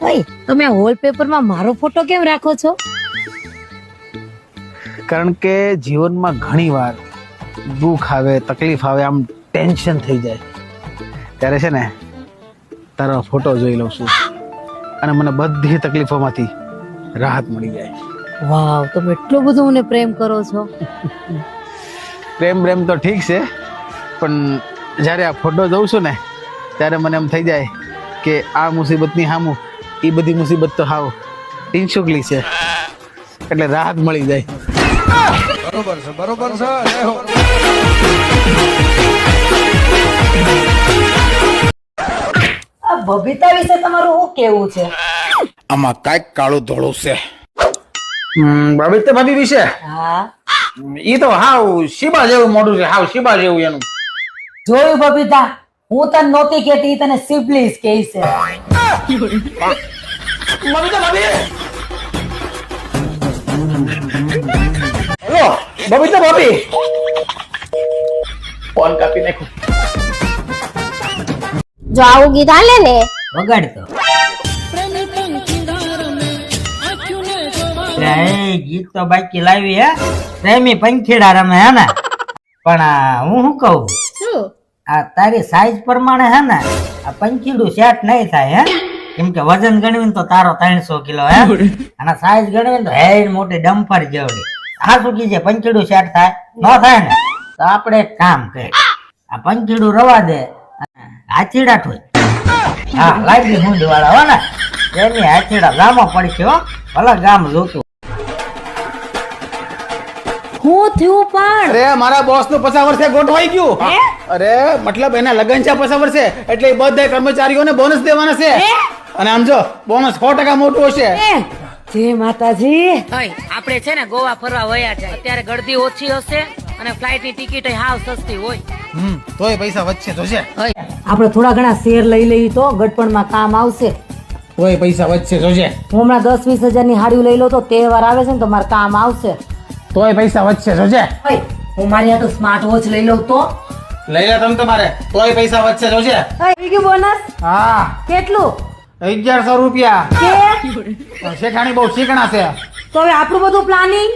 ઓય તમે આ વોલપેપરમાં મારો ફોટો કેમ રાખો છો? કારણ કે જીવનમાં ઘણી વાર દુઃખ આવે, તકલીફ આવે, આમ ટેન્શન થઈ જાય ત્યારે છે ને તારો ફોટો જોઈ લઉં છું અને મને બધી તકલીફોમાંથી રાહત મળી જાય. વાવ, તમે એટલું બધું મને પ્રેમ કરો છો. પ્રેમ તો ઠીક છે, પણ જ્યારે આ ફોટો જોઉં છું ને ત્યારે મને એમ થઈ જાય કે આ મુસીબતની સામું એ બધી મુસીબત તો હાવ ઇનશુકલી છે, એટલે રાહત મળી જાય. બરોબર છે, બરોબર છે. આ બબીતા વિશે તમારું શું કેવું છે? આમાં કાંઈક કાળું ધોળું છે. બબીતા ભાભી વિશે હા, ઈ તો હાવ શીબા જેવું મોઢું છે, હાવ શીબા જેવું એનું. જોયું બબીતા, હું તને નહોતી કહેતી, તને સિબલીસ કહે છે. બબીતા ભાભી, હેલો બબીતા ભાભી, ફોન કાપી નાખ્યો. જો આવું ગીત હાલે ને વગાડતો ગીત તો બાકી લાવી હે પ્રેમી પંખીડા રમે હે ને, પણ હું શું કહું, શું આ તારી સાઈઝ પ્રમાણે હે ને આ પંખીડું સેટ નહીં થાય હે, કેમ કે વજન ગણવીને તો તારો 300 કિલો હે અને સાઈઝ ગણવીને તો હેડ મોટી ડમ્પર જેવડી. આ શું કીજે પંખીડું સેટ થાય ન થાય ને તો આપણે એક કામ કરીએ, આ પંખીડું રવા દે હાથીડા ઠોય. હા લાગી હુંડી વાળા હો ને એની હાથીડા ગામો પડી છે હો, ભલે ગામ જોતું. હું થયું પણ? અરે મારા બોસ નું 50 વર્ષે ગોઠવાઈ ગયું. અરે મતલબ એના લગન છે 50 વર્ષે, એટલે એ બધા કર્મચારીઓને બોનસ દેવાના છે. અને આમ જો બોનસ 100% મોટું હશે. જય માતાજી. આપણે છે ને ગોવા ફરવા વયા જાય, અત્યારે ગળદી ઓછી હશે અને ફ્લાઇટ ની ટિકિટ હાવ સસ્તી હોય. તોય પૈસા વધશે જોજે. આપણે થોડા ઘણા શેર લઈ લઈએ તો ગટપણમાં કામ આવશે. તોય પૈસા વધશે જોજે. હું હમણાં 10-20 હજારની હાડીઓ લઈ લઉં તો તહેવાર આવે છે ને તો મારે કામ આવશે. તોય પૈસા વધશે જોજે. હું મારી હાથે સ્માર્ટ વોચ લઈ લઉં તો લઈ લે તમે તમારે, તોય પૈસા વધશે જોજે. થઈ ગયું બોનસ? હા કેટલું? 1100 રૂપિયા. કે શેઠાણી બહુ શીખણા છે. તો હવે આપણું બધું પ્લાનિંગ